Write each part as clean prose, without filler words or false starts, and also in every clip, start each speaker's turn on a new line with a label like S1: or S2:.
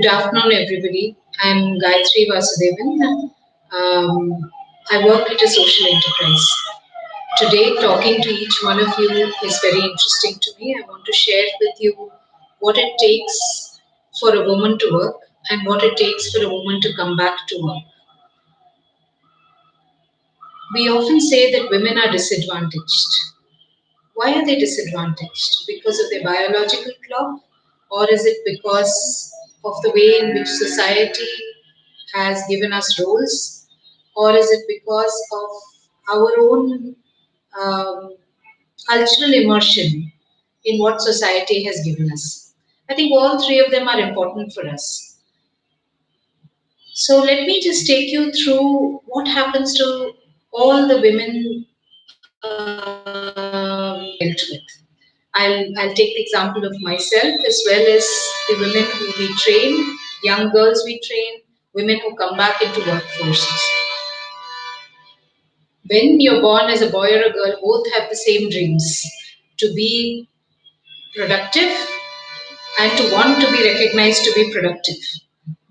S1: Good afternoon, everybody. I'm Gayathri Vasudevan. I work at a social enterprise. Today, talking to each one of you is very interesting to me. I want to share with you what it takes for a woman to work and what it takes for a woman to come back to work. We often say that women are disadvantaged. Why are they disadvantaged? Because of their biological clock, or is it because of the way in which society has given us roles, or is it because of our own um, cultural immersion in what society has given us? I think all three of them are important for us. So let me just take you through what happens to all the women dealt with. I'll take the example of myself as well as the women who we train, young girls we train, women who come back into workforces. When you're born as a boy or a girl, both have the same dreams to be productive and to want to be recognized to be productive.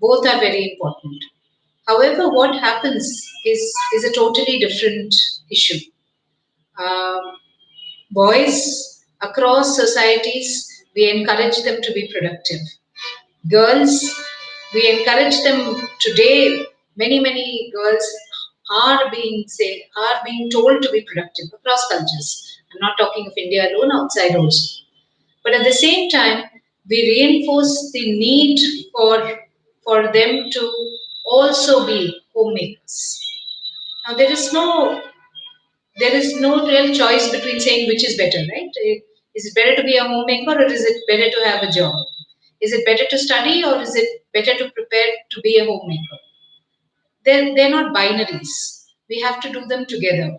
S1: Both are very important. However, what happens is a totally different issue. Um, Boys across societies, we encourage them to be productive. Girls, we encourage them today. Many girls are being told to be productive across cultures. I'm not talking of India alone, outside also. But at the same time, we reinforce the need for them to also be homemakers. Now there is no real choice between saying which is better, right? Is it better to be a homemaker or is it better to have a job? Is it better to study or is it better to prepare to be a homemaker? They're not binaries. We have to do them together.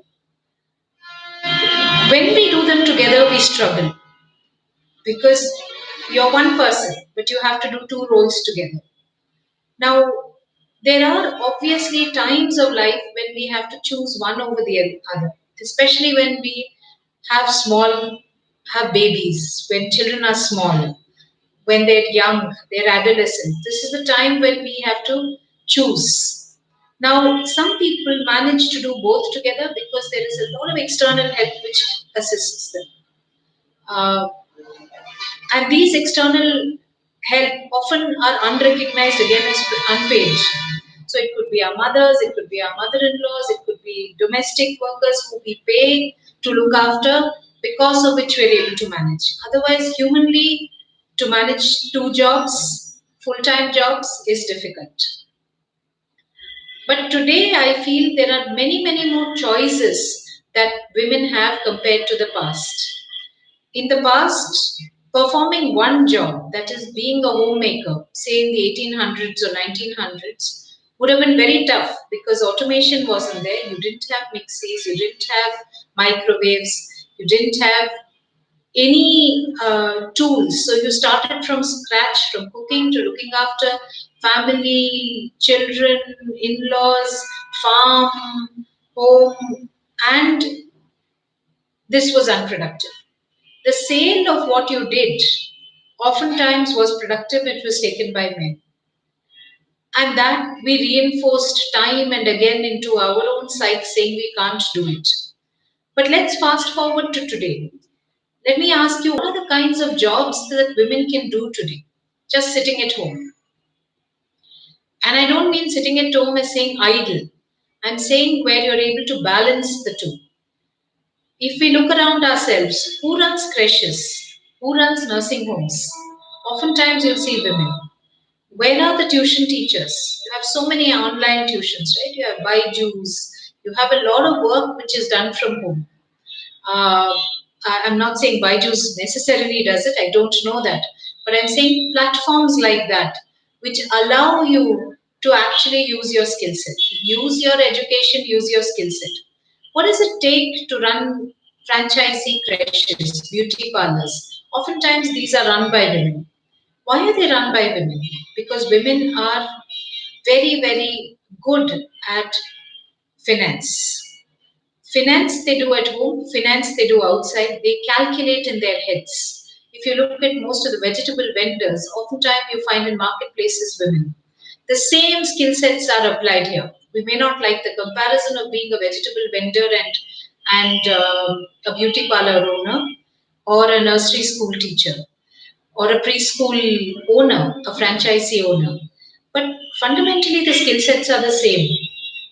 S1: When we do them together, we struggle because you're one person, but you have to do two roles together. Now, there are obviously times of life when we have to choose one over the other, especially when we have babies, when children are small, when they're young, they're adolescent. This is the time when we have to choose. Now, some people manage to do both together because there is a lot of external help which assists them. Uh, and these external help often are unrecognized again as unpaid. So it could be our mothers, it could be our mother-in-laws, it could be domestic workers who we pay to look after, because of which we're able to manage. Otherwise, humanly, to manage two jobs, full-time jobs, is difficult. But today, I feel there are many more choices that women have compared to the past. In the past, performing one job, that is being a homemaker, say in the 1800s or 1900s, would have been very tough because automation wasn't there. You didn't have mixies, you didn't have microwaves, you didn't have any tools. So you started from scratch, from cooking to looking after family, children, in laws, farm, home, and this was unproductive. The sale of what you did oftentimes was productive, it was taken by men. And that we reinforced time and again into our own psyche, saying we can't do it. But let's fast forward to today. Let me ask you, what are the kinds of jobs that women can do today? Just sitting at home. And I don't mean sitting at home as saying idle. I'm saying where you're able to balance the two. If we look around ourselves, who runs creches? Who runs nursing homes? Oftentimes you'll see women. Where are the tuition teachers? You have so many online tuitions, right? You have Byju's. You have a lot of work which is done from home. Uh, I'm not saying Byju's necessarily does it. I don't know that. But I'm saying platforms like that, which allow you to actually use your skill set. Use your education, use your skill set. What does it take to run franchisee creches, beauty parlors? Oftentimes these are run by women. Why are they run by women? Because women are very good at finance. Finance they do at home, finance they do outside. They calculate in their heads. If you look at most of the vegetable vendors, oftentimes you find in marketplaces women. The same skill sets are applied here. We may not like the comparison of being a vegetable vendor and a beauty parlor owner or a nursery school teacher or a preschool owner, a franchisee owner. But fundamentally, the skill sets are the same,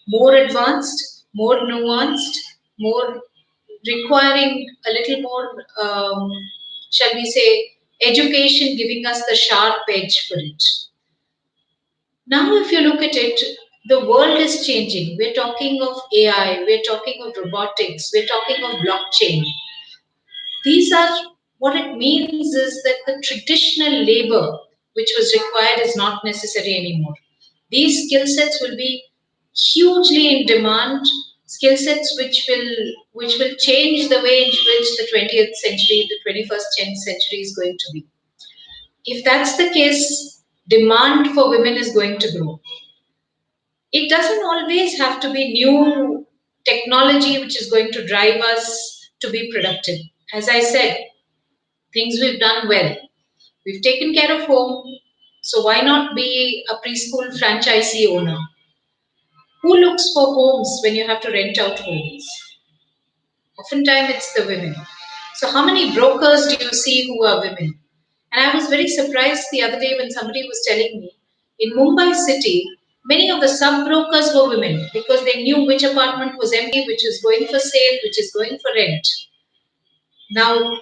S1: more advanced, more nuanced, more requiring a little more, shall we say, education giving us the sharp edge for it. Now, if you look at it, the world is changing. We're talking of AI, we're talking of robotics, we're talking of blockchain. These are what it means is that the traditional labor which was required is not necessary anymore. These skill sets will be hugely in demand, skill sets which will change the way in which the 20th century, the 21st century is going to be. If that's the case, demand for women is going to grow. It doesn't always have to be new technology which is going to drive us to be productive. As I said, things we've done well. We've taken care of home, so why not be a preschool franchisee owner? Who looks for homes when you have to rent out homes? Oftentimes it's the women. So how many brokers do you see who are women? And I was very surprised the other day when somebody was telling me in Mumbai city, many of the sub brokers were women because they knew which apartment was empty, which is going for sale, which is going for rent. Now,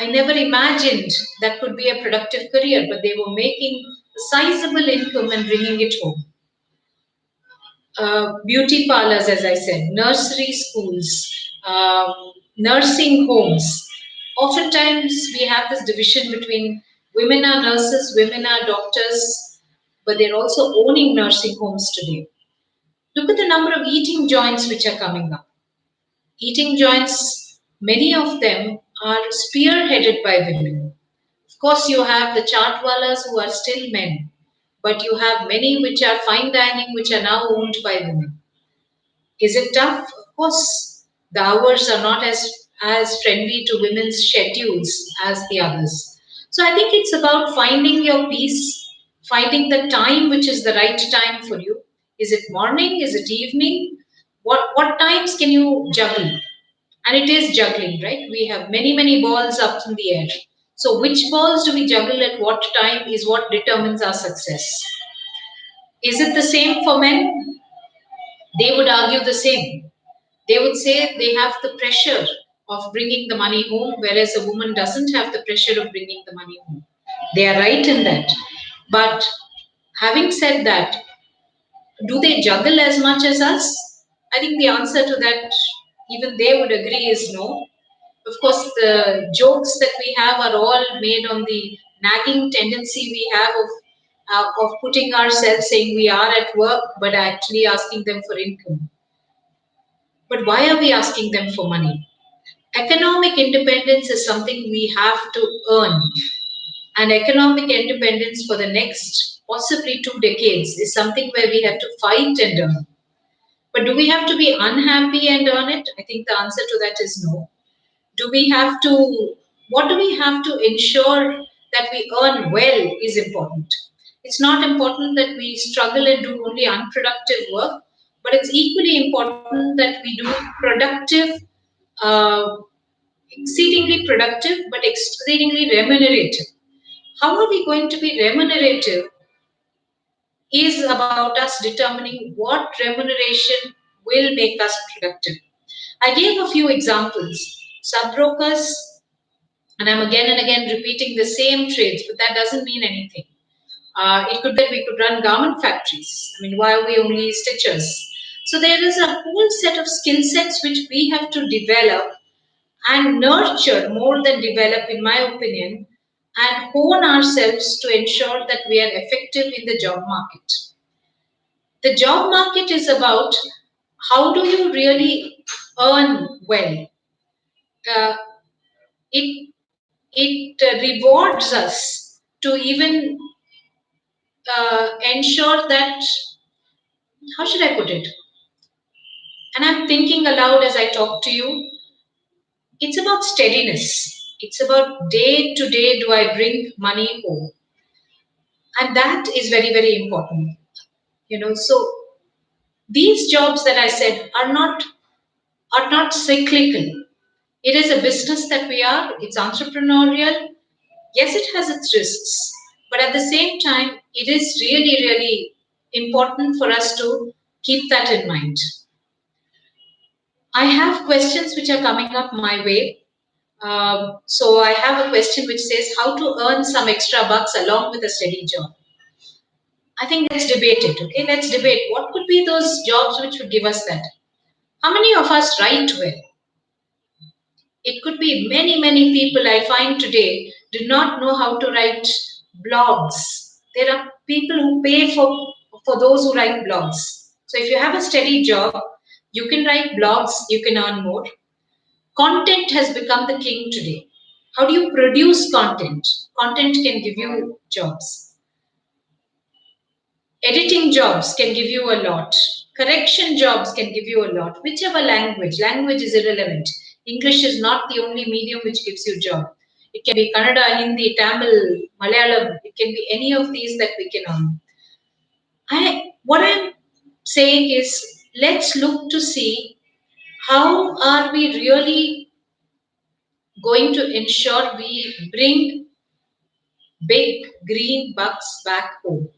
S1: I never imagined that could be a productive career, but they were making a sizable income and bringing it home. Beauty parlors, as I said, nursery schools, nursing homes. Oftentimes, we have this division between women are nurses, women are doctors, but they're also owning nursing homes today. Look at the number of eating joints which are coming up. Eating joints, many of them are spearheaded by women. Of course, you have the chartwalas who are still men, but you have many which are fine dining, which are now owned by women. Is it tough? Of course, the hours are not as friendly to women's schedules as the others. So I think it's about finding your peace, finding the time which is the right time for you. Is it morning? Is it evening? What times can you juggle? And it is juggling, right? We have many balls up in the air. So which balls do we juggle at what time is what determines our success. Is it the same for men? They would argue the same. They would say they have the pressure of bringing the money home, whereas a woman doesn't have the pressure of bringing the money home. They are right in that. But having said that, do they juggle as much as us? I think the answer to that, even they would agree, is no. Of course, the jokes that we have are all made on the nagging tendency we have of putting ourselves saying we are at work, but actually asking them for income. But why are we asking them for money? Economic independence is something we have to earn. And economic independence for the next possibly 2 decades is something where we have to fight and earn. But do we have to be unhappy and earn it? I think the answer to that is no. Do we have to, what do we have to ensure that we earn well is important. It's not important that we struggle and do only unproductive work, but it's equally important that we do productive, uh, exceedingly productive, but exceedingly remunerative. How are we going to be remunerative is about us determining what remuneration will make us productive. I gave a few examples. Sub-brokers, and I'm again and again repeating the same trades, but that doesn't mean anything. It could be that we could run garment factories. I mean, why are we only stitchers? So there is a whole set of skill sets which we have to develop and nurture more than develop, in my opinion, and hone ourselves to ensure that we are effective in the job market. The job market is about how do you really earn well. Uh, it rewards us to even ensure that, how should I put it? And I'm thinking aloud as I talk to you. It's about steadiness. It's about day to day do I bring money home? And that is very, very important. So these jobs that I said are not cyclical. It is a business that we are, it's entrepreneurial. Yes, it has its risks, but at the same time, it is really, really important for us to keep that in mind. I have questions which are coming up my way. So I have a question which says how to earn some extra bucks along with a steady job. I think let's debate it. Okay, let's debate what could be those jobs which would give us that. How many of us write well? It could be many, many people I find today do not know how to write blogs. There are people who pay for those who write blogs. So if you have a steady job, you can write blogs, you can earn more. Content has become the king today. How do you produce content? Content can give you jobs. Editing jobs can give you a lot. Correction jobs can give you a lot. Whichever language is irrelevant. English is not the only medium which gives you job. It can be Kannada, Hindi, Tamil, Malayalam. It can be any of these that we can earn. What I'm saying is, let's look to see how are we really going to ensure we bring big green bucks back home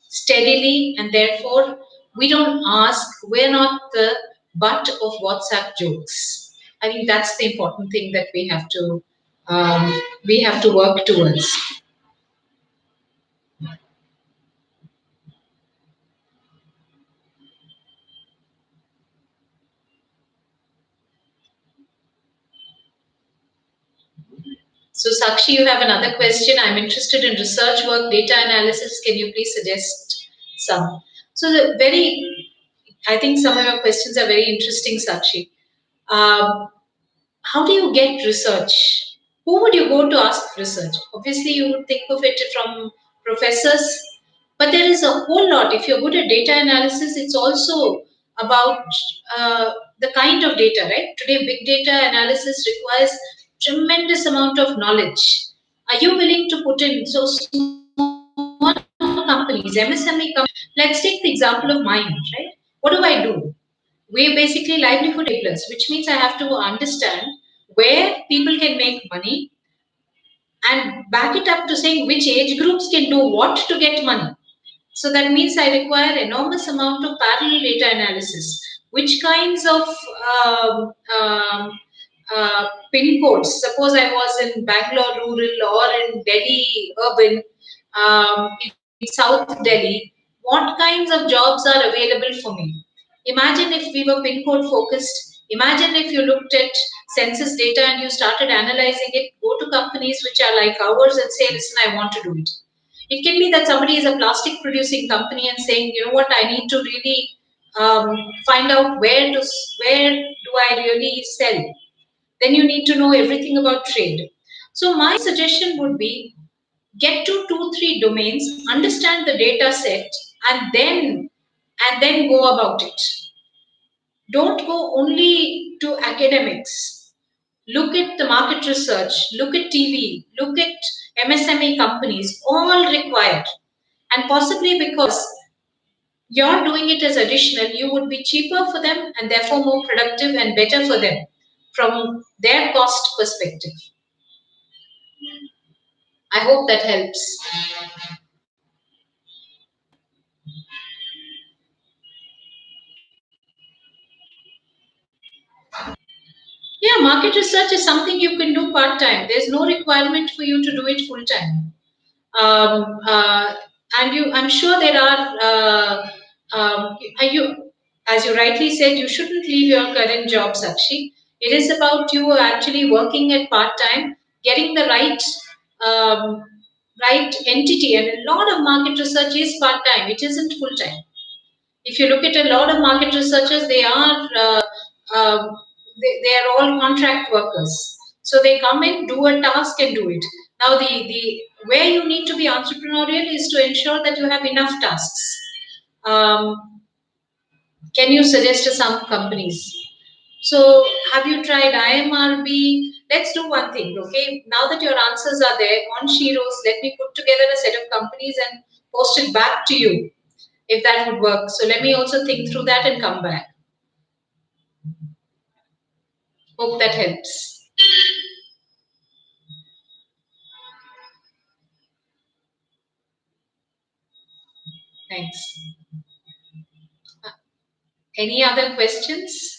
S1: steadily, and therefore we don't ask, we're not the butt of WhatsApp jokes. I think that's the important thing that we have to work towards. So Sakshi, you have another question. I'm interested in research work, data analysis. Can you please suggest some? So I think some of your questions are very interesting, Sakshi. Um, how do you get research? Who would you go to ask for research? Obviously, you would think of it from professors, but there is a whole lot. If you're good at data analysis, it's also about the kind of data, right? Today, big data analysis requires tremendous amount of knowledge. Are you willing to put in so small companies, MSME companies? Let's take the example of mine, right? What do? We're basically livelihood enablers, which means I have to understand where people can make money and back it up to saying which age groups can do what to get money. So that means I require enormous amount of parallel data analysis. Which kinds of pin codes? Suppose I was in Bangalore rural or in Delhi urban, in South Delhi. What kinds of jobs are available for me? Imagine if we were pin code focused. Imagine if you looked at census data and you started analyzing it. Go to companies which are like ours and say, listen, I want to do it. It can be that somebody is a plastic producing company and saying, you know what, I need to really find out where do I really sell. Then you need to know everything about trade. So my suggestion would be get to 2 3 domains, understand the data set, and then go about it. Don't go only to academics. Look at the market research, look at TV, look at MSME companies, all required. And possibly because you're doing it as additional, you would be cheaper for them and therefore more productive and better for them from their cost perspective. I hope that helps. Yeah, market research is something you can do part time. There's no requirement for you to do it full time. Um, uh, and I'm sure there are. You, as you rightly said, you shouldn't leave your current job, Sakshi. It is about you actually working at part time, getting the um, right entity, and a lot of market research is part time. It isn't full time. If you look at a lot of market researchers, they are all contract workers. So they come in, do a task, and do it. Now, the where you need to be entrepreneurial is to ensure that you have enough tasks. Um, can you suggest some companies? So, have you tried IMRB? Let's do one thing, okay? Now that your answers are there on Sheroes, let me put together a set of companies and post it back to you if that would work. So let me also think through that and come back. Hope that helps. Thanks. Any other questions?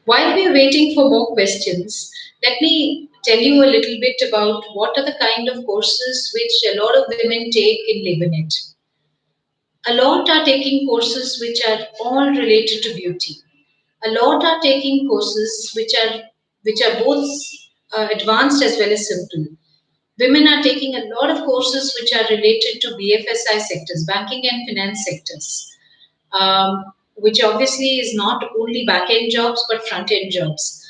S1: While we're waiting for more questions, let me tell you a little bit about what are the kind of courses which a lot of women take in LabourNet. A lot are taking courses which are all related to beauty. A lot are taking courses which are both advanced as well as simple. Women are taking a lot of courses which are related to BFSI sectors, banking and finance sectors, which obviously is not only back end jobs but front end jobs.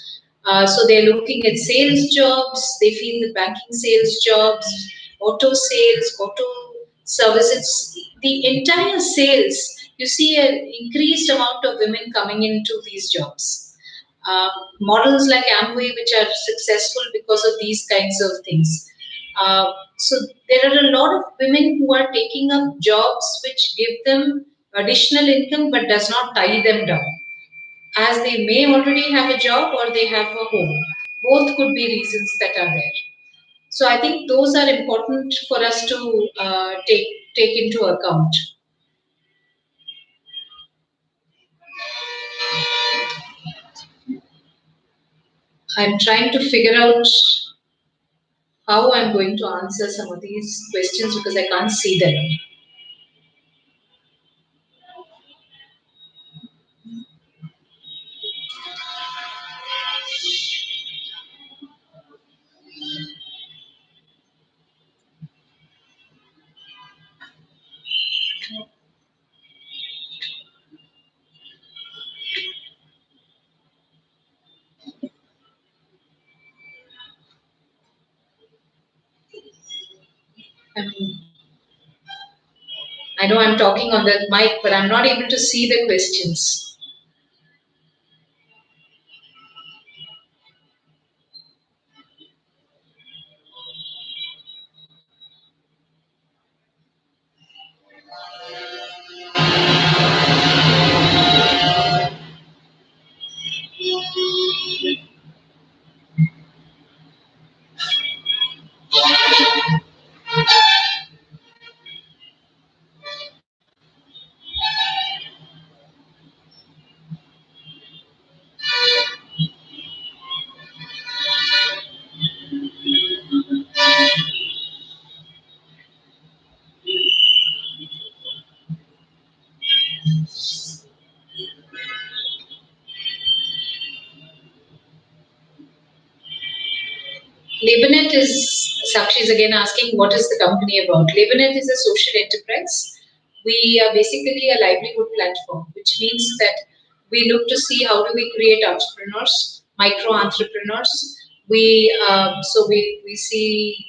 S1: So they're looking at sales jobs, they feel the banking sales jobs, auto sales, auto services, the entire sales. You see an increased amount of women coming into these jobs. Uh, Models like Amway, which are successful because of these kinds of things. So there are a lot of women who are taking up jobs which give them additional income but does not tie them down, as they may already have a job or they have a home. Both could be reasons that are there. So I think those are important for us to take into account. I'm trying to figure out how I'm going to answer some of these questions because I can't see them. Um, I know I'm talking on the mic, but I'm not able to see the questions. LabourNet is, Sakshi is again asking, what is the company about? LabourNet is a social enterprise. We are basically a livelihood platform, which means that we look to see how do we create entrepreneurs, micro entrepreneurs. We see,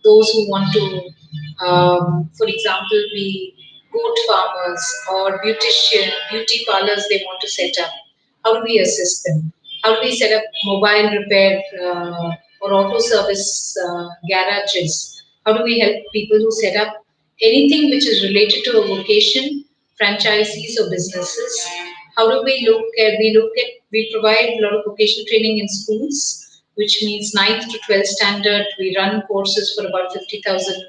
S1: those who want to, for example, be goat farmers or beauty parlors they want to set up. How do we assist them? How do we set up mobile repair or auto service garages? How do we help people who set up anything which is related to a vocation, franchisees or businesses? How do we look at? We provide a lot of vocational training in schools, which means ninth to 12th standard. We run courses for about 50,000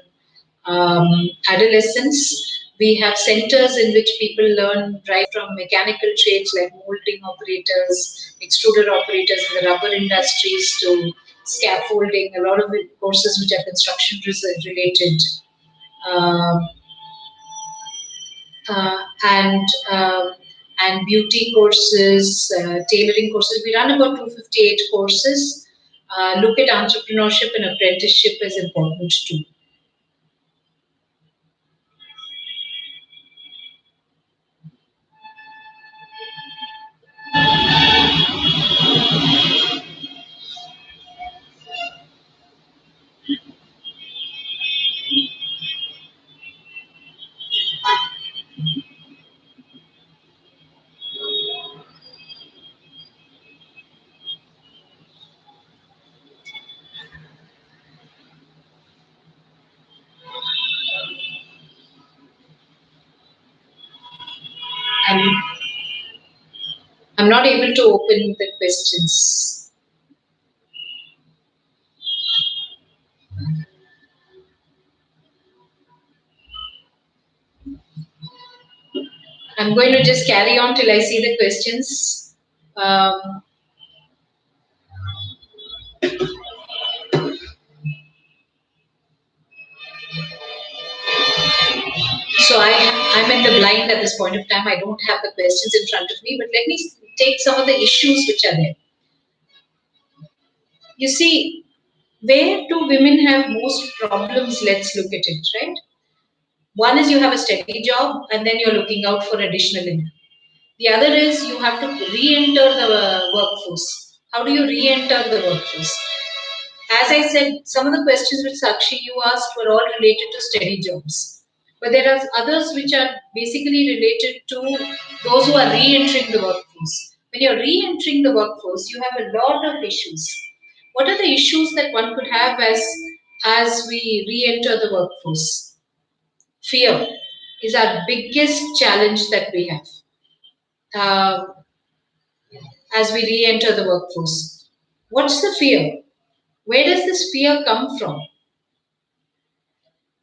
S1: adolescents. We have centers in which people learn right from mechanical trades like molding operators, extruder operators in the rubber industries to scaffolding, a lot of courses which are construction related. Um uh, and um, and beauty courses, tailoring courses. We run about 258 courses. Look at entrepreneurship and apprenticeship as important too. I'm, I'm not able to open the questions. I'm going to just carry on till I see the questions. Um, I'm in the blind at this point of time. I don't have the questions in front of me, but let me take some of the issues which are there. You see, where do women have most problems? Let's look at it, right? One is you have a steady job and then you're looking out for additional income. The other is you have to re-enter the workforce. How do you re-enter the workforce? As I said, some of the questions which Sakshi you asked were all related to steady jobs. But there are others which are basically related to those who are re-entering the workforce. When you're re-entering the workforce, you have a lot of issues. What are the issues that one could have as we re-enter the workforce? Fear is our biggest challenge that we have uh, as we re-enter the workforce. What's the fear? Where does this fear come from?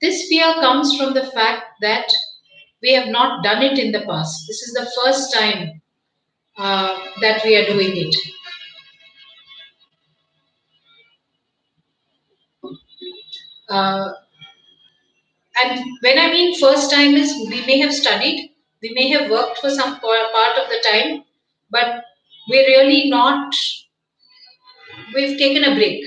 S1: This fear comes from the fact that we have not done it in the past. This is the first time that we are doing it. Uh, and when I mean first time is we may have studied, we may have worked for some part of the time, but we're really not, we've taken a break.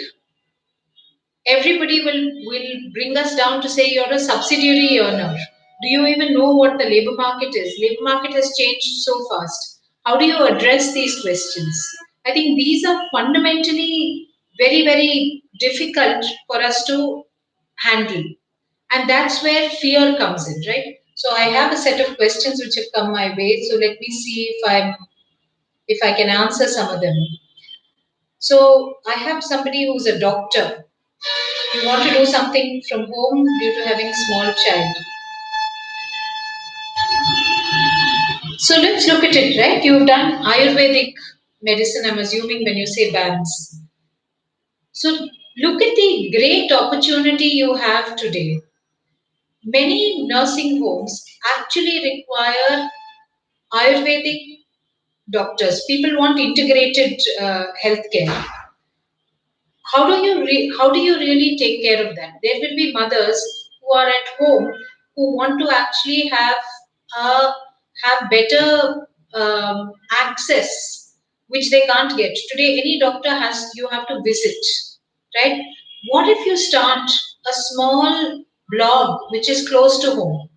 S1: Everybody will bring us down to say you're a subsidiary earner. Do you even know what the labor market is? Labor market has changed so fast. How do you address these questions? I think these are fundamentally very, very difficult for us to handle. And that's where fear comes in, right? So I have a set of questions which have come my way. So let me see if I can answer some of them. So I have somebody who's a doctor. You want to do something from home due to having a small child. So let's look at it, right? You've done Ayurvedic medicine, I'm assuming, when you say bands. So look at the great opportunity you have today. Many nursing homes actually require Ayurvedic doctors. People want integrated healthcare. How do you really take care of that? There will be mothers who are at home who want to actually uh, have better access, which they can't get today. Any doctor has you have to visit, right? What if you start a small blog which is close to home?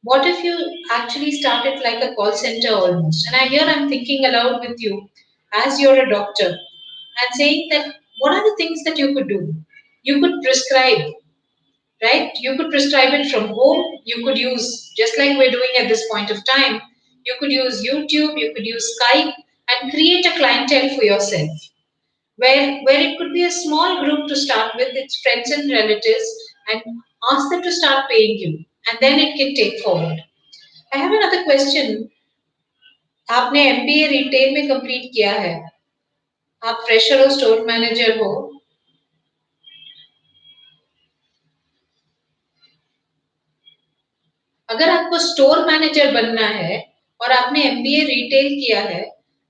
S1: What if you actually start it like a call center almost? And I'm thinking aloud with you as you're a doctor and saying that what are the things that you could do? You could prescribe, right? You could prescribe it from home. You could use, just like we're doing at this point of time, you could use YouTube, you could use Skype and create a clientele for yourself where it could be a small group to start with, its friends and relatives, and ask them to start paying you. And then it can take forward. I have another question. आपने MBA retail में complete किया है आप fresher हो store manager हो अगर आपको store manager बनना है और आपने एमबीए रिटेल किया है,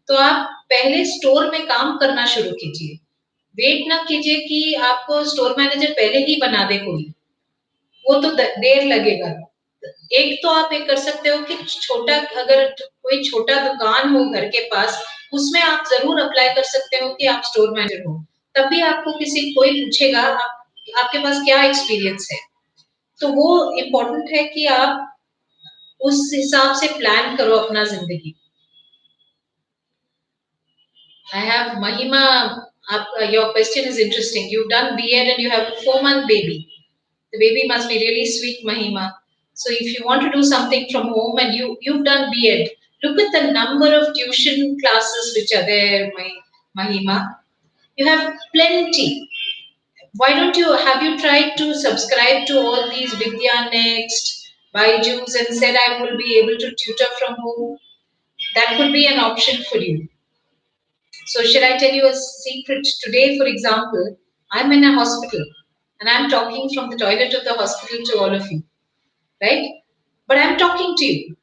S1: तो आप पहले स्टोर में काम करना शुरू कीजिए। वेट ना कीजिए कि आपको स्टोर मैनेजर पहले ही बना दे कोई, वो तो देर लगेगा। एक तो आप एक कर सकते हो कि छोटा, अगर कोई छोटा दुकान हो घर के पास, उसमें आप जरूर अप्लाई कर सकते हो कि आप स्टोर मैनेजर हो। तब भी आपको कोई पूछेगा आपके पास क्या एक्सपीरियंस है। तो वो इम्पोर्टेंट है कि आप उस हिसाब से प्लान करो अपना जिंदगी। I have Mahima. Your question is interesting. You've done B.Ed and you have a 4-month baby. The baby must be really sweet, Mahima. So if you want to do something from home and you've done B.Ed, look at the number of tuition classes which are there, Mahima. You have plenty. Why don't you have you tried to subscribe to all these Vidya Next, Byju's, and said I will be able to tutor from home? That could be an option for you. So, should I tell you a secret? Today, for example, I'm in a hospital and I'm talking from the toilet of the hospital to all of you, right? But I'm talking to you.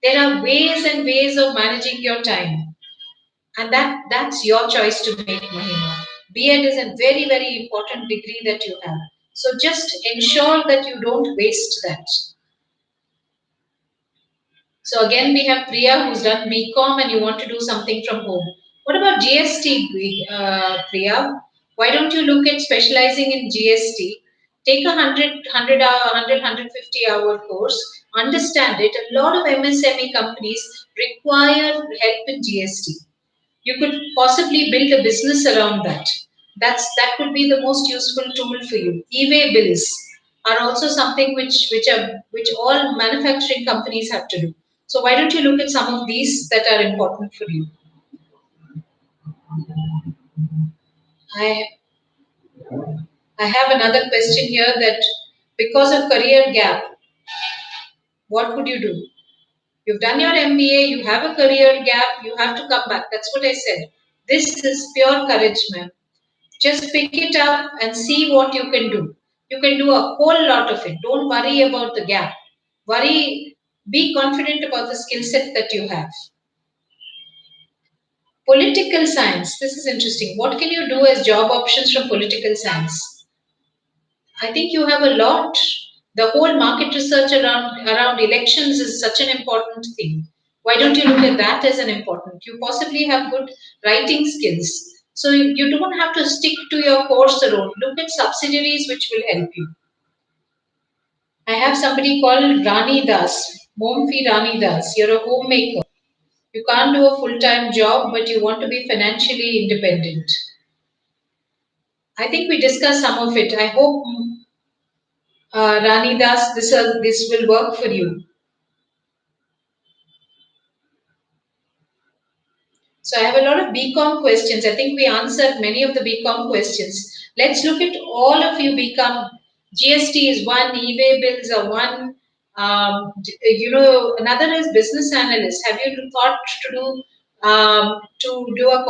S1: There are ways and ways of managing your time, and that's your choice to make, Mahima. B.Ed is a very, very important degree that you have. So just ensure that you don't waste that. So again, we have Priya who's done BCom and you want to do something from home. What about GST, Priya? Why don't you look at specializing in GST? Take a 100 hour, 150 hour course, understand it. A lot of MSME companies require help in GST. You could possibly build a business around that. That could be the most useful tool for you. E-way bills are also something which all manufacturing companies have to do. So why don't you look at some of these that are important for you? I I have another question here that because of career gap, what would you do? You've done your MBA, you have a career gap, you have to come back. That's what I said. This is pure courage, ma'am. Just pick it up and see what you can do. You can do a whole lot of it. Don't worry about the gap. Be confident about the skill set that you have. Political science. This is interesting. What can you do as job options from political science? I think you have a lot. The whole market research around elections is such an important thing. Why don't you look at that as an important? You possibly have good writing skills. So you don't have to stick to your course alone. Look at subsidiaries which will help you. I have somebody called Rani Das, Momfi Rani Das. You're a homemaker. You can't do a full-time job, but you want to be financially independent. I think we discussed some of it. I hope, Rani Das, this will work for you. So I have a lot of BCom questions. I think we answered many of the BCom questions. Let's look at all of you BCom. GST is one, eBay bills are one. Another is business analyst. Have you thought to do a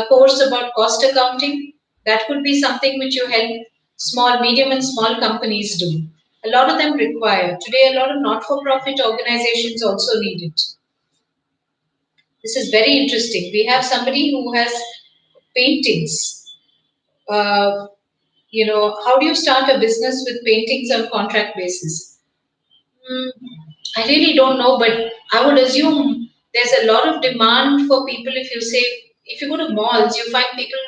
S1: course about cost accounting? That could be something which you help medium and small companies do. A lot of them require. Today, a lot of not-for-profit organizations also need it. This is very interesting. We have somebody who has paintings. Uh, how do you start a business with paintings on contract basis? Hmm, I really don't know, but I would assume there's a lot of demand for people. If you go to malls, you find people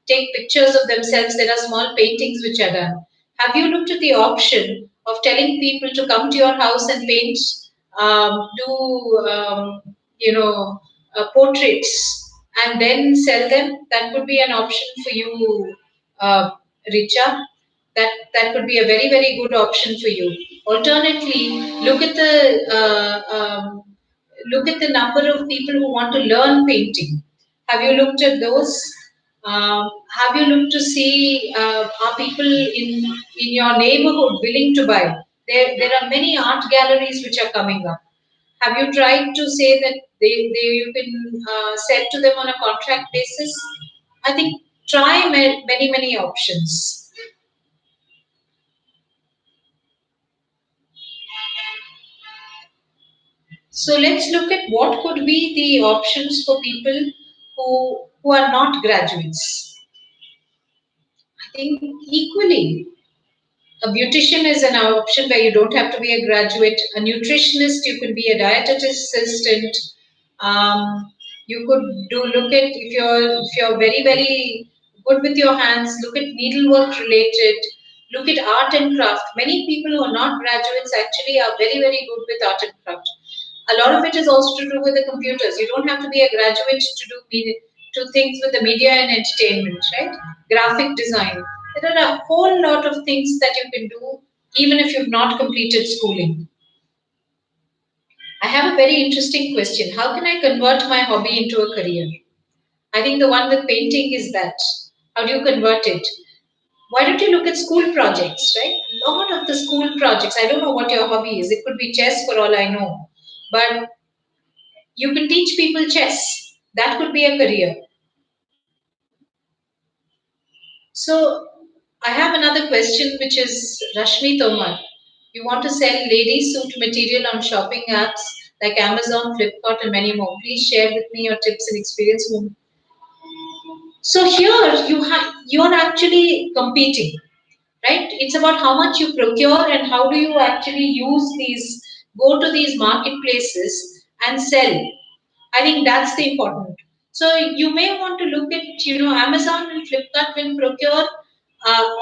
S1: take pictures of themselves. There are small paintings which are done. Have you looked at the option of telling people to come to your house and paint, do, portraits and then sell them? That could be an option for you, Richa. That could be a very, very good option for you. Alternately, look at the number of people who want to learn painting. Have you looked at those? Have you looked to see are people in your neighborhood willing to buy? There are many art galleries which are coming up. Have you tried to say that you can sell to them on a contract basis? I think try many, many options. So let's look at what could be the options for people who are not graduates. I think equally, a beautician is an option where you don't have to be a graduate. A nutritionist, you could be a dietitious assistant. Um, you could do look at if you're very good with your hands. Look at needlework related. Look at art and craft. Many people who are not graduates actually are very good with art and craft. A lot of it is also to do with the computers. You don't have to be a graduate to do to things with the media and entertainment, right? Graphic design. There are a whole lot of things that you can do even if you've not completed schooling. I have a very interesting question. How can I convert my hobby into a career? I think the one with painting is that. How do you convert it? Why don't you look at school projects, right? A lot of the school projects, I don't know what your hobby is. It could be chess for all I know. But you can teach people chess. That could be a career. So I have another question, which is Rashmi Tomar. You want to sell lady suit material on shopping apps like Amazon, Flipkart, and many more. Please share with me your tips and experience. So here you're actually competing, right? It's about how much you procure and how do you actually use these, go to these marketplaces and sell. I think that's the important. So you may want to look at, Amazon and Flipkart will procure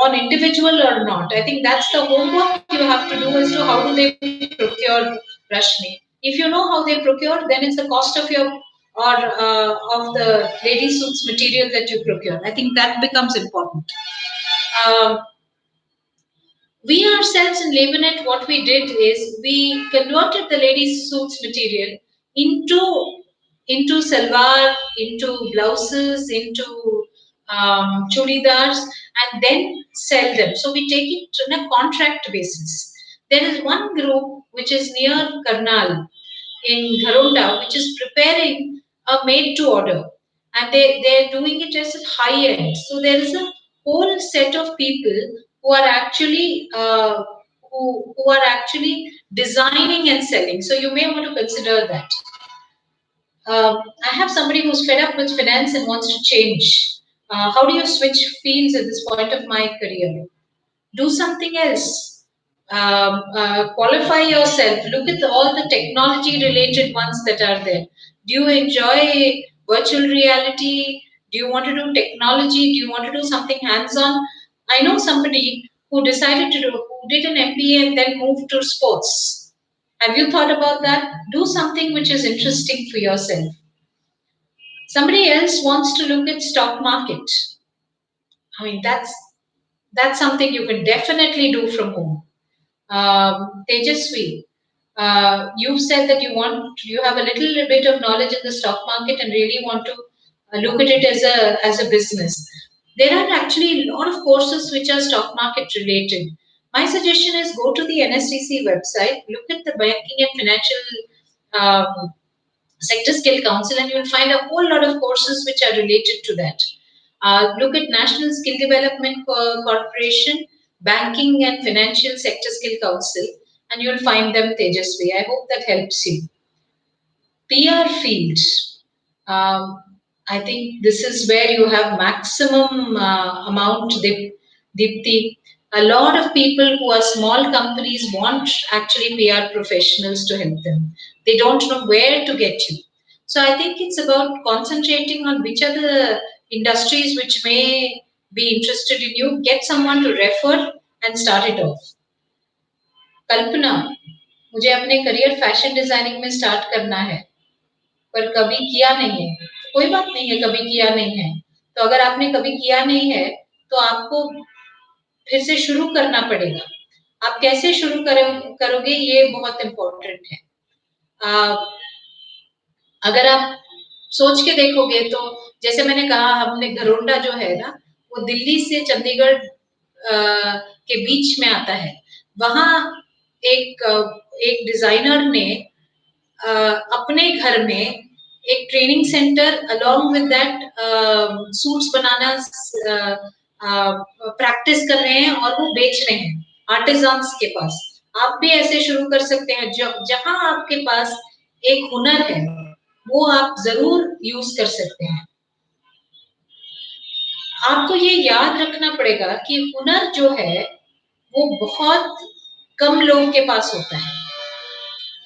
S1: on individual or not. I think that's the homework you have to do as to how do they procure, Rashmi. If you know how they procure, then it's the cost of your or of the lady suits material that you procure. I think that becomes important. Um, we ourselves in LabourNet, what we did is we converted the ladies' suits material into salwar, into blouses, into churidars, and then sell them. So we take it on a contract basis. There is one group which is near Karnal in Garonda, which is preparing a made to order. And they're doing it as a high end. So there is a whole set of people who are actually who are actually designing and selling. So you may want to consider that. I have somebody who's fed up with finance and wants to change. How do you switch fields at this point of my career? Do something else. Qualify yourself. Look at all the technology related ones that are there. Do you enjoy virtual reality? Do you want to do technology? Do you want to do something hands on? I know somebody who decided to do, who did an MBA and then moved to sports. Have you thought about that? Do something which is interesting for yourself. Somebody else wants to look at stock market. I mean, that's something you can definitely do from home. Tejasvi, you've said that you have a little bit of knowledge in the stock market and really want to look at it as a business. There are actually a lot of courses which are stock market related. My suggestion is go to the NSDC website, look at the banking and financial um, sector skill council, and you'll find a whole lot of courses which are related to that. Look at National Skill Development Corporation, Banking and Financial Sector Skill Council, and you'll find them, Tejasvi. I hope that helps you. PR field. Um, I think this is where you have maximum amount. Dipti. A lot of people who are small companies want actually PR professionals to help them. They don't know where to get you. So I think it's about concentrating on which are the industries which may be interested in you. Get someone to refer and start it off. कल्पना, मुझे अपने career fashion designing में start करना है पर कभी किया नहीं है। कोई बात नहीं है, कभी किया नहीं है तो अगर आपने कभी किया नहीं है तो आपको फिर से शुरू करना पड़ेगा। आप कैसे शुरू करोगे ये बहुत इम्पोर्टेंट है। आ, अगर आप सोच के देखोगे तो जैसे मैंने कहा हमने घरोंडा जो है ना वो दिल्ली से चंडीगढ़ के बीच में आता है। वहां एक एक डिजाइनर ने अपने घर में एक training centre along with that suits banana practice कर रहे हैं और वो बेच रहे हैं आर्टिजान्स के पास। आप भी ऐसे शुरू कर सकते हैं जहां आपके पास एक हुनर है, वो आप जरूर यूज कर सकते हैं। आपको ये याद रखना पड़ेगा कि हुनर जो है वो बहुत कम लोगों के पास होता है।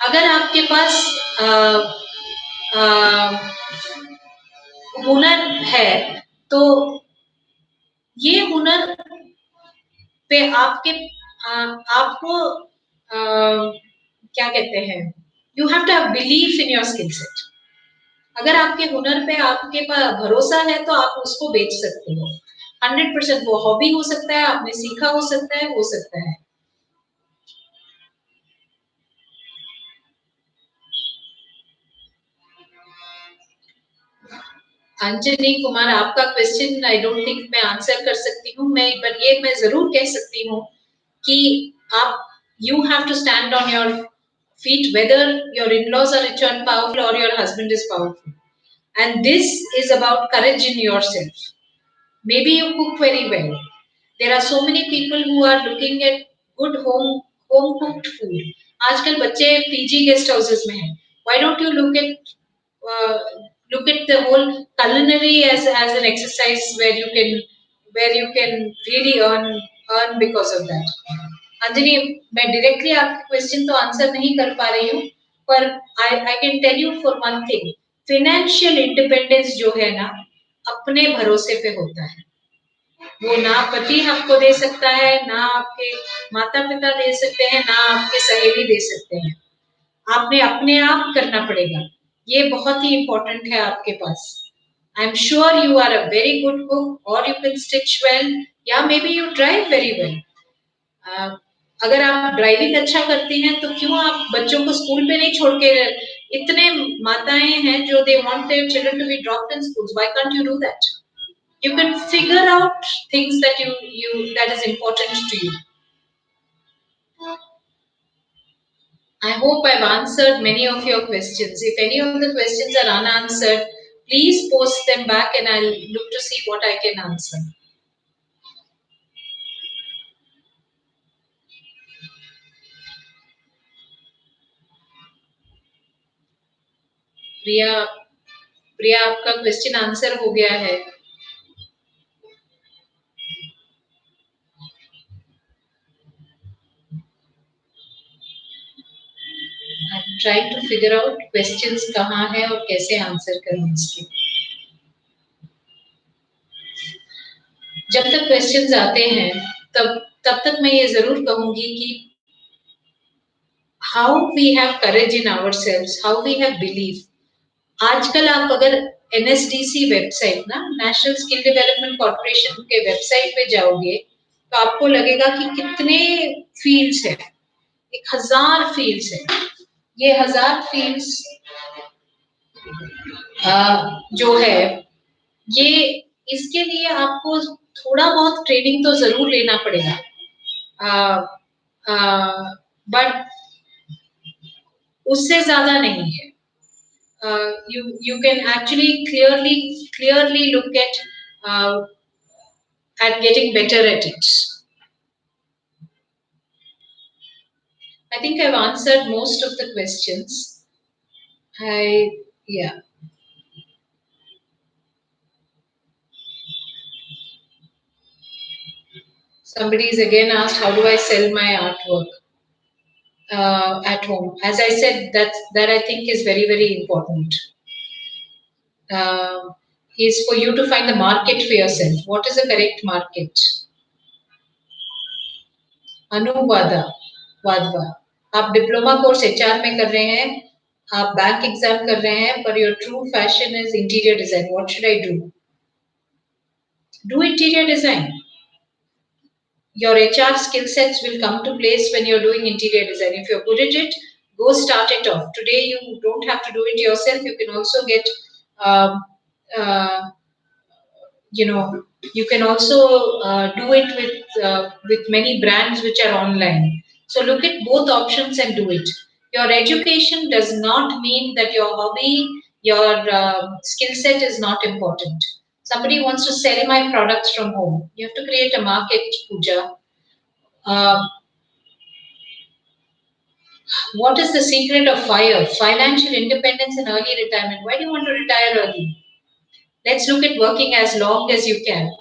S1: अगर आपके पास आ, हुनर है तो ये हुनर पे आपको क्या कहते हैं, you have to have belief in your skill set. अगर आपके हुनर पे आपके पास भरोसा है तो आप उसको बेच सकते हो। 100% वो हॉबी हो सकता है, आपने सीखा हो सकता है, हो सकता है। अंजनी कुमार, आपका क्वेश्चन आई डोंट थिंक मैं आंसर कर सकती हूँ। पर ये मैं जरूर कह सकती हूँ कि आप you have to stand on your feet, whether your in-laws are rich and powerful or your husband is powerful. And this is about courage in yourself. Maybe you cook very well. There are so many people who are looking at good home cooked food. आजकल बच्चे PG guest houses में हैं. Why don't you uh, look at the whole culinary as an exercise where you can really earn because of that. Anjali, मैं directly आपके question तो answer नहीं कर पा रही हूँ, पर I can tell you for one thing, financial independence जो है ना, अपने भरोसे पे होता है। वो ना पति आपको दे सकता है, ना आपके माता पिता दे सकते हैं, ना आपके सहेली दे सकते हैं। आपने अपने आप करना पड़ेगा। ये बहुत ही इंपॉर्टेंट है आपके पास। I am sure you are a very good cook और यू कैन स्टिच वेल, या maybe you drive very well. अगर आप ड्राइविंग अच्छा करते हैं तो क्यों आप बच्चों को स्कूल पे नहीं छोड़ के, इतने माताएं हैं जो they want their children to be dropped in schools, why can't you do that? You can figure out things that you that is important to you. I hope I've answered many of your questions. If any of the questions are unanswered, please post them back and I'll look to see what I can answer. प्रिया, प्रिया आपका question answer हो गया है। I'm trying to figure out questions कहाँ है और कैसे answer करूँ इसके। जब तक क्वेश्चंस आते हैं तब तक मैं ये जरूर कहूंगी कि how we have courage in ourselves, how we have belief. आजकल आप अगर NSDC वेबसाइट ना, नेशनल स्किल डेवलपमेंट कॉर्पोरेशन के वेबसाइट पे जाओगे तो आपको लगेगा कि कितने फील्ड्स हैं, 1000 फील्ड्स हैं। ये 1000 फील्ड्स जो है, ये इसके लिए आपको थोड़ा बहुत ट्रेनिंग तो जरूर लेना पड़ेगा, बट उससे ज्यादा नहीं है। You can actually clearly look at getting better at it. I think I've answered most of the questions. Yeah. Somebody's again asked, how do I sell my artwork at home? As I said, that I think is very, very important. Uh, is for you to find the market for yourself. What is the correct market? अनुवादा वादवा, आप diploma course HR में कर रहे हैं, आप bank exam कर रहे हैं, per your true fashion is interior design. What should I do? Do interior design. Your HR skill sets will come to place when you're doing interior design. If you're good at it, go start it off. Today, you don't have to do it yourself. You can also get um, uh, you know, you can also do it with many brands which are online. So look at both options and do it. Your education does not mean that your hobby, your skill set is not important. Somebody wants to sell my products from home, you have to create a market, Pooja. uh, What is the secret of fire? Financial independence and early retirement. Why do you want to retire early? Let's look at working as long as you can.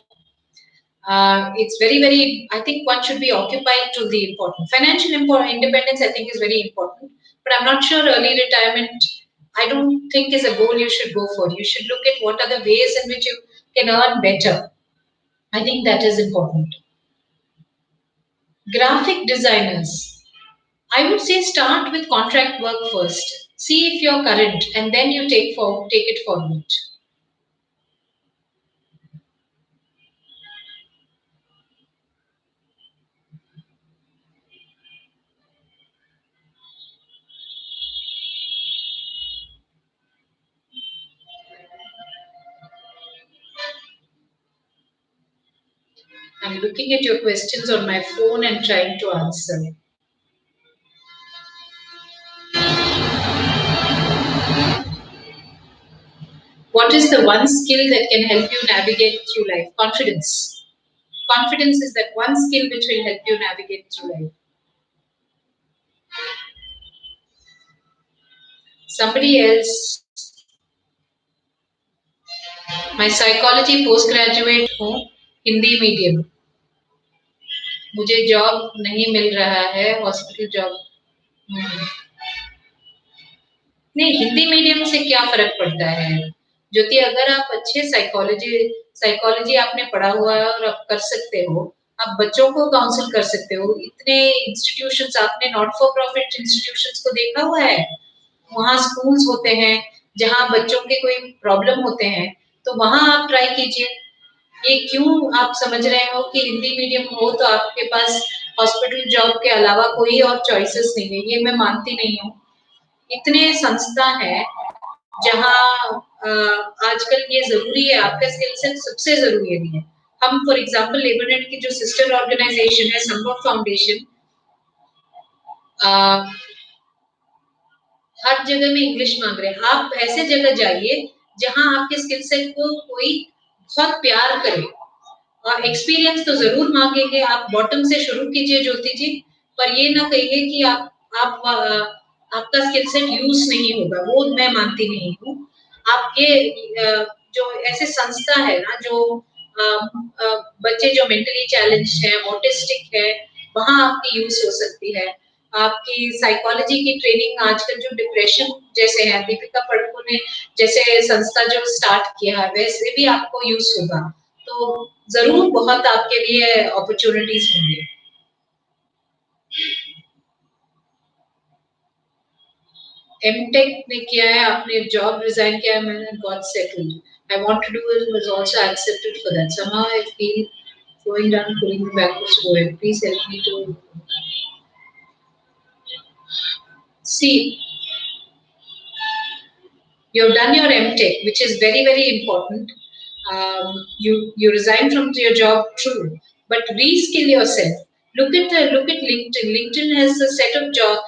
S1: It's very, very, I think one should be occupied to the important. Independence, I think, is very important. But I'm not sure early retirement, I don't think is a goal you should go for. You should look at what are the ways in which you can earn better. I think that is important. Graphic designers. I would say start with contract work first. See if you're current and then you take it forward. I'm looking at your questions on my phone and trying to answer. What is the one skill that can help you navigate through life? Confidence. Confidence is that one skill which will help you navigate through life. Somebody else, my psychology postgraduate हूँ Hindi medium मुझे job नहीं मिल रहा है hospital job नहीं Hindi medium से क्या फर्क पड़ता है ज्योति अगर आप अच्छे साइकोलॉजी आपने पढ़ा हुआ है और आप कर सकते हो आप बच्चों को काउंसिल कर सकते हो इतने इंस्टीट्यूशंस आपने नॉट फॉर प्रॉफिट इंस्टीट्यूशंस को देखा हुआ है वहाँ स्कूल्स होते हैं जहाँ बच्चों के कोई प्रॉब्लम होते हैं तो वहाँ आप ट्राई कीजिए ये क्यों आप समझ रहे हो कि हिंदी मीडियम हो तो आपके पास हॉस्पिटल जॉब के अलावा कोई और चॉइसेस नहीं है ये मैं मानती नहीं हूँ इतने संस्था हैं जहाँ आजकल ये जरूरी है आपका स्किल सेट सबसे जरूरी है हम फॉर एग्जांपल लेबरनेट की जो सिस्टर ऑर्गेनाइजेशन है संभव फाउंडेशन हर जगह में इंग्लिश मांग रहे हैं आप ऐसे जगह जाइए जहां आपके स्किल सेट को कोई बहुत प्यार करे और एक्सपीरियंस तो जरूर मांगेंगे आप बॉटम से शुरू कीजिए ज्योति जी पर ये ना कहिए कि आप आपका स्किल सेट यूज नहीं होगा वो मैं मानती नहीं हूँ आप ये जो ऐसे संस्था है ना जो बच्चे जो मेंटली चैलेंज है ऑटिस्टिक है वहां आपकी यूज हो सकती है आपकी साइकोलॉजी की ट्रेनिंग आजकल जो डिप्रेशन जैसे है दीपिका पड़को ने जैसे संस्था जो स्टार्ट किया है वैसे भी आपको यूज होगा तो जरूर बहुत आपके लिए अपॉर्चुनिटीज होंगे एमटेक ने किया है आपने जॉब रिजाइन किया है मैंने got settled I want to do it was also accepted for that somehow I feel going down pulling me backwards go ahead please help me to see you've done your MTech, which is very, very important. You resign from your job, true, but reskill yourself. Look at LinkedIn. LinkedIn has a set of job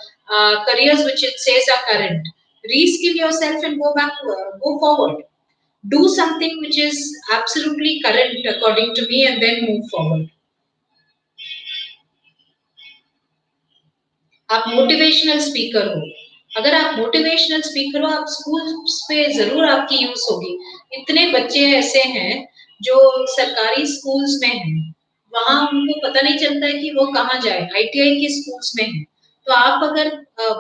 S1: careers which it says are current. Reskill yourself and go forward. Do something which is absolutely current according to me, and then move forward. आप motivational speaker हो अगर आप motivational speaker हो आप schools पे जरूर आपकी use होगी इतने बच्चे ऐसे हैं जो सरकारी स्कूल्स में हैं वहां उनको पता नहीं चलता है कि वो कहाँ जाए आईटीआई के स्कूल्स में है तो आप अगर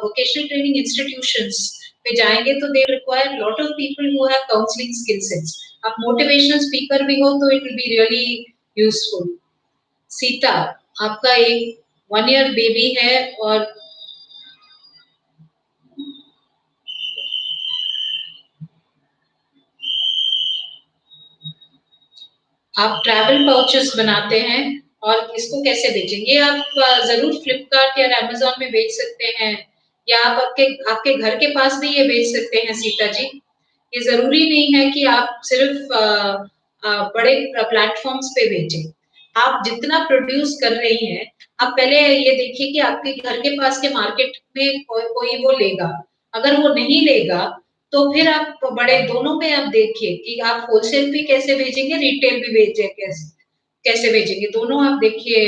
S1: वोकेशनल ट्रेनिंग इंस्टीट्यूशंस पे जाएंगे तो they require lot of people who have counselling skill sets आप मोटिवेशनल स्पीकर भी हो तो it will be really useful Sita आपका एक 1 ईयर बेबी है और आप ट्रैवल पाउचेस बनाते हैं और इसको कैसे बेचेंगे आप जरूर फ्लिपकार्ट या अमेजोन में बेच सकते हैं या आप आपके घर के पास भी ये बेच सकते हैं सीता जी ये जरूरी नहीं है कि आप सिर्फ बड़े प्लेटफॉर्म्स पे बेचें आप जितना प्रोड्यूस कर रही हैं आप पहले ये देखिए कि आपके घर के पास के मार्केट में कोई वो लेगा अगर वो नहीं लेगा तो फिर आप बड़े दोनों में आप देखिए कि आप होलसेल भी कैसे भेजेंगे रिटेल भी भेजे कैसे कैसे भेजेंगे दोनों आप देखिए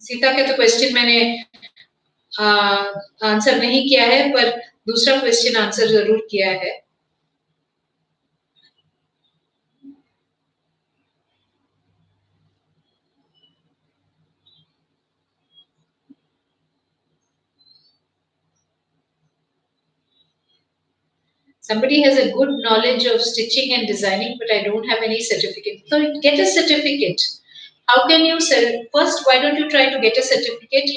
S1: सीता के तो क्वेश्चन मैंने आंसर नहीं किया है, पर दूसरा क्वेश्चन आंसर जरूर किया है. Somebody has a good knowledge of stitching and designing, but I don't have any certificate. So get a certificate. How can you sell? First, why don't you try to get a certificate?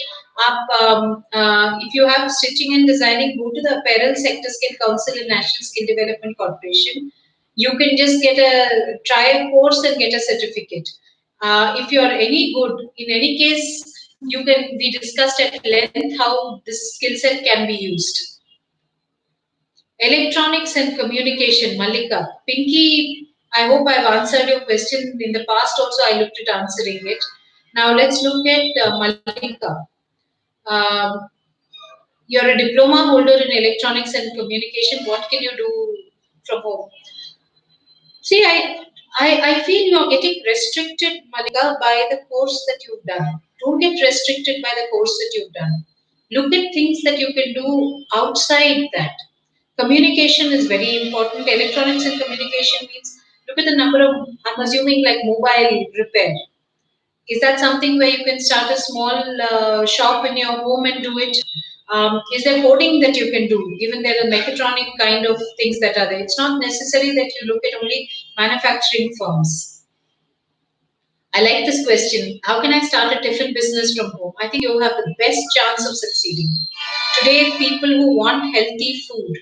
S1: If you have stitching and designing, go to the Apparel Sector Skill Council and National Skill Development Corporation. You can just get a try a course and get a certificate. If you are any good, in any case, you can. We discussed at length how this skill set can be used. Electronics and communication, Malika. Pinky, I hope I've answered your question. In the past also, I looked at answering it. Now let's look at Malika. Um, you're a diploma holder in electronics and communication. What can you do from home? See, I feel you're getting restricted, Malika, by the course that you've done. Don't get restricted by the course that you've done. Look at things that you can do outside that. Communication is very important. Electronics and communication means look at the number of, I'm assuming, like mobile repair. Is that something where you can start a small shop in your home and do it? Is there coding that you can do, given there are mechatronic kind of things that are there? It's not necessary that you look at only manufacturing firms. I like this question. How can I start a tiffin business from home? I think you have the best chance of succeeding. Today, people who want healthy food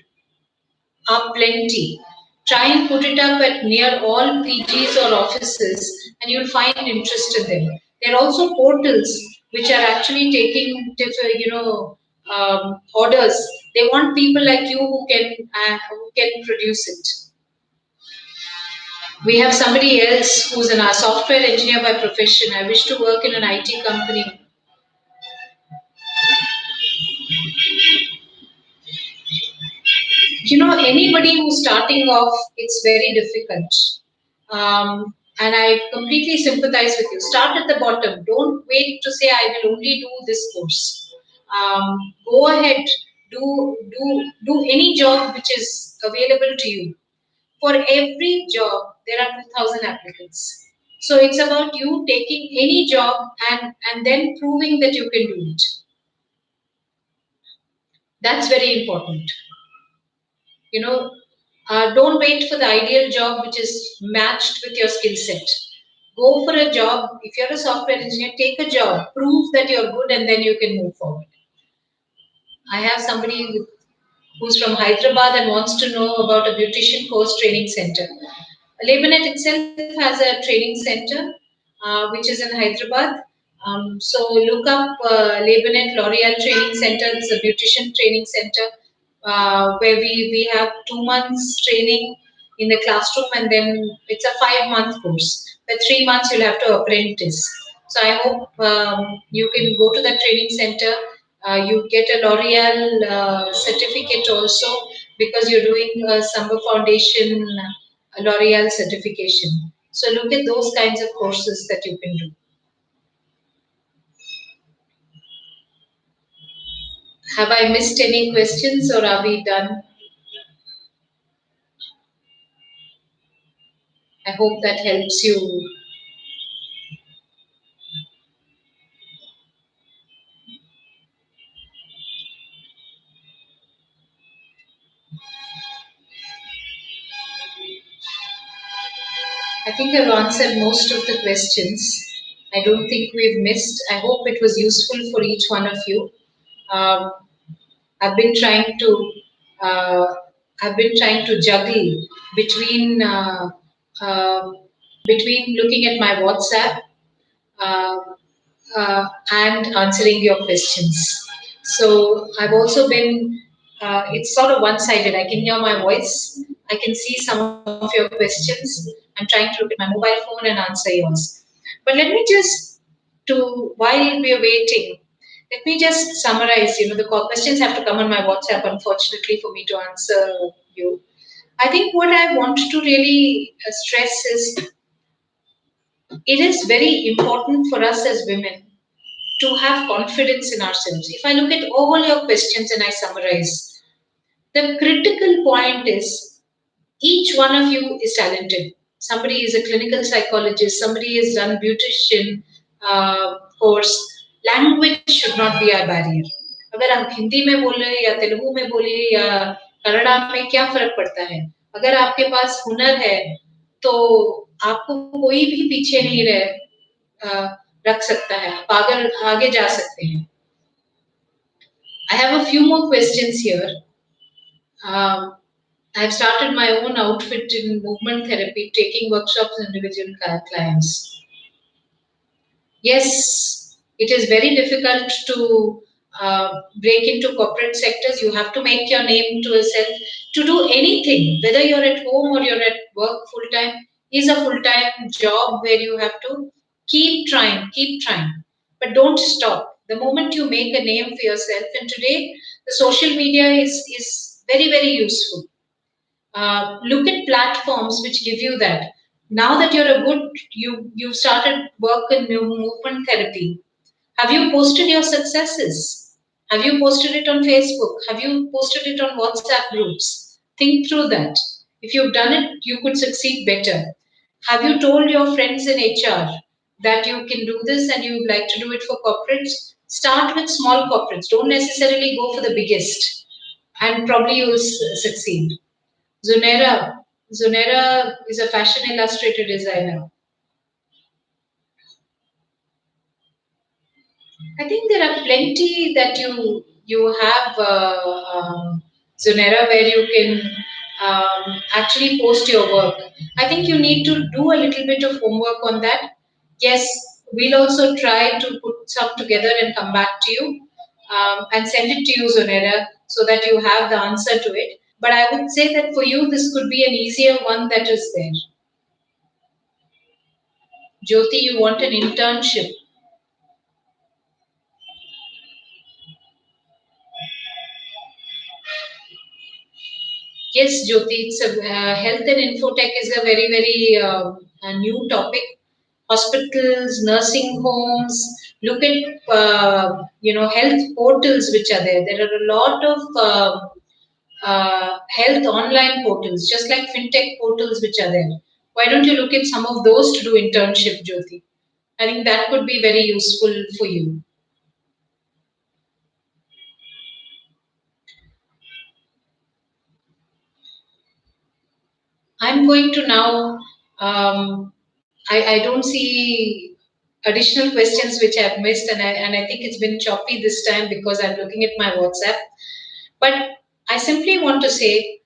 S1: are plenty. Try and put it up at near all PGs or offices, and you'll find interest in them. There are also portals which are actually taking, orders. They want people like you who can produce it. We have somebody else who's a software engineer by profession. I wish to work in an IT company. Anybody who's starting off, it's very difficult. And I completely sympathize with you. Start at the bottom. Don't wait to say I will only do this course. Go ahead. Do any job which is available to you. For every job there are 2000 applicants, so it's about you taking any job and then proving that you can do it. That's very important. Don't wait for the ideal job which is matched with your skill set. Go for a job. If you're a software engineer, take a job, prove that you're good, and then you can move forward. I have somebody who's from Hyderabad and wants to know about a beautician course training center. LabourNet itself has a training center which is in Hyderabad. So look up LabourNet L'Oreal Training Center. It's a beautician training center where we have 2 months training in the classroom, and then it's a 5 month course. For 3 months you'll have to apprentice. So I hope you can go to that training center. You get a L'Oreal certificate also because you're doing a Summer Foundation L'Oreal certification. So look at those kinds of courses that you can do. Have I missed any questions or are we done? I hope that helps you. I think I've answered most of the questions. I don't think we've missed. I hope it was useful for each one of you. Um, I've been trying to uh, I've been trying to juggle between uh, between looking at my WhatsApp uh, and answering your questions. So I've also been, it's sort of one sided. I can hear my voice, I can see some of your questions. I'm trying to look at my mobile phone and answer yours. But let me just, while we are waiting, let me just summarize. The questions have to come on my WhatsApp, unfortunately, for me to answer you. I think what I want to really stress is it is very important for us as women to have confidence in ourselves. If I look at all your questions and I summarize, the critical point is each one of you is talented. Somebody is a clinical psychologist, somebody has done beautician course. Language should not be our barrier. अगर आप हिंदी में बोले या तेलुगु में बोले या कन्नड़ा में क्या फर्क पड़ता है? अगर आपके पास हुनर है तो आपको कोई भी पीछे नहीं रख सकता है. आप आगे जा सकते हैं. I have a few more questions here. Um, I've started my own outfit in movement therapy, taking workshops with individual clients. Yes, it is very difficult to break into corporate sectors. You have to make your name to yourself. To do anything, whether you're at home or you're at work full time, is a full time job where you have to keep trying, but don't stop. The moment you make a name for yourself, and today the social media is very, very useful. Look at platforms which give you that. Now that you're a good, you've started work in movement therapy. Have you posted your successes? Have you posted it on Facebook? Have you posted it on WhatsApp groups? Think through that. If you've done it, you could succeed better. Have you told your friends in HR that you can do this and you'd like to do it for corporates? Start with small corporates. Don't necessarily go for the biggest, and probably you'll succeed. Zunera. Zunera is a fashion illustrator designer. I think there are plenty that you have, Zunera, where you can actually post your work. I think you need to do a little bit of homework on that. Yes, we'll also try to put some together and come back to you and send it to you, Zunera, so that you have the answer to it. But I would say that for you, this could be an easier one that is there. Jyoti, you want an internship. Yes, Jyoti, it's health and infotech is a very, very a new topic. Hospitals, nursing homes, look at health portals which are there. There are a lot of health online portals, just like fintech portals which are there. Why don't you look at some of those to do internship, Jyoti? I think that could be very useful for you. I'm going to now. I don't see additional questions which I've missed, and I think it's been choppy this time because I'm looking at my WhatsApp. But I simply want to say,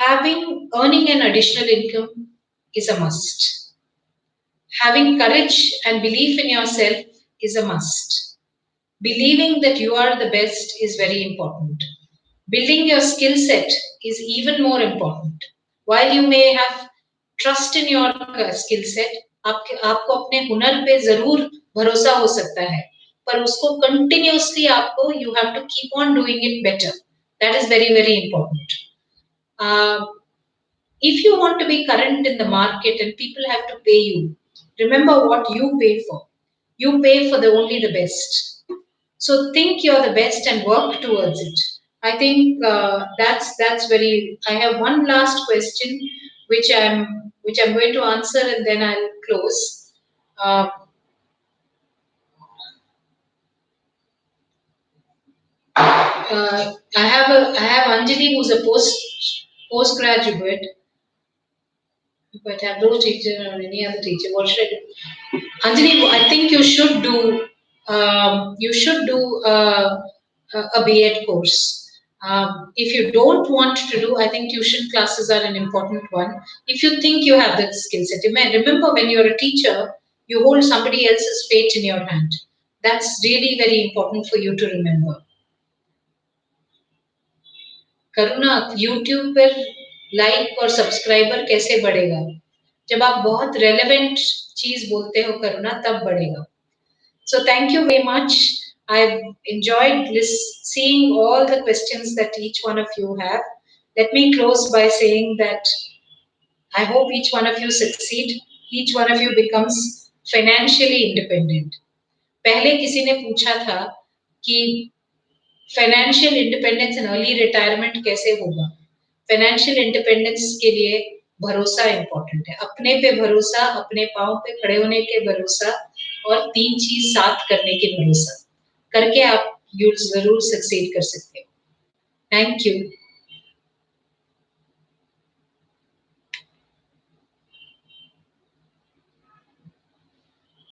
S1: earning an additional income is a must. Having courage and belief in yourself is a must. Believing that you are the best is very important. Building your skill set is even more important. While you may have trust in your skill set, आपको अपने हुनर पे जरूर भरोसा हो सकता है, पर उसको continuously आपको you have to keep on doing it better. That is very, very important. If you want to be current in the market and people have to pay you, remember what you pay for. You pay for only the best. So think you're the best and work towards it. I think that's very. I have one last question, which I'm going to answer and then I'll close. Uh, I have Anjali who's a postgraduate, but I have no teacher or any other teacher. What should I do? Anjali, I think you should do a B.Ed course. If you don't want to do, I think tuition classes are an important one. If you think you have that skill set, remember when you're a teacher, you hold somebody else's fate in your hand. That's really very important for you to remember. Karuna YouTube पर like और subscriber कैसे बढ़ेगा? जब आप बहुत relevant चीज बोलते हो करुणा, तब बढ़ेगा. So thank you very much. I've enjoyed seeing all the questions that each one of you have. Let me close by saying that I hope each one of you succeed. Each one of you becomes financially independent. पहले किसी ने पूछा था कि financial independence and early retirement कैसे होगा? Financial independence के लिए भरोसा इम्पोर्टेंट है। अपने पे भरोसा, अपने पाँव पे खड़े होने के भरोसा और 3 चीज़ साथ करने के भरोसा। करके आप ज़रूर सक्सीड कर सकते हो। Thank you.